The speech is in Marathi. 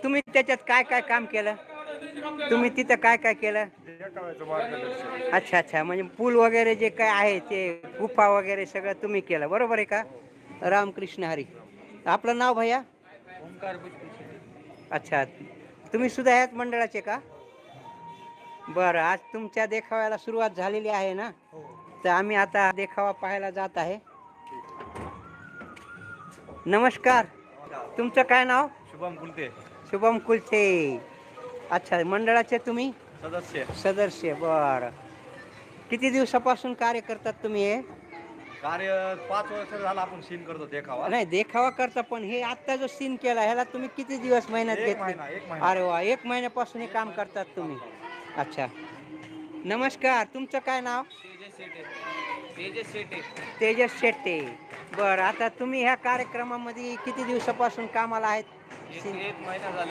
तुम्ही त्याच्यात काय काय काम केलं? तुम्ही तिथं काय काय केलं? अच्छा अच्छा, म्हणजे पूल वगैरे जे काय आहे ते गुफा वगैरे सगळं तुम्ही केलं, बरोबर आहे का? रामकृष्ण हरी. आपलं नाव भैया? ओंकार. अच्छा, तुम्ही सुद्धा ह्याच मंडळाचे का? बरं, आज तुमच्या देखाव्याला सुरुवात झालेली आहे ना? तर आम्ही आता देखावा पाहायला जात आहे. नमस्कार, तुमचं काय नाव? शुभम कुलते. शुभम कुलते. अच्छा, मंडळाचे तुम्ही सदस्य. सदस्य? बरं. किती दिवसापासून कार्य करतात तुम्ही हे? कार्य 5 वर्ष झालं आपण सीन करतो देखावा. नाही, देखावा करता, पण हे आत्ता जो सीन केला ह्याला तुम्ही किती दिवस मेहनत एक घेतली? महिना, 1 महिना. अरे वा, 1 महिन्यापासून हे काम करतात तुम्ही. अच्छा, नमस्कार, तुमचं काय नाव? तेजस शेटे. तेजस शेट्टे. बरं, आता तुम्ही ह्या कार्यक्रमामध्ये किती दिवसापासून कामाला आहेत? एक महिना झाला.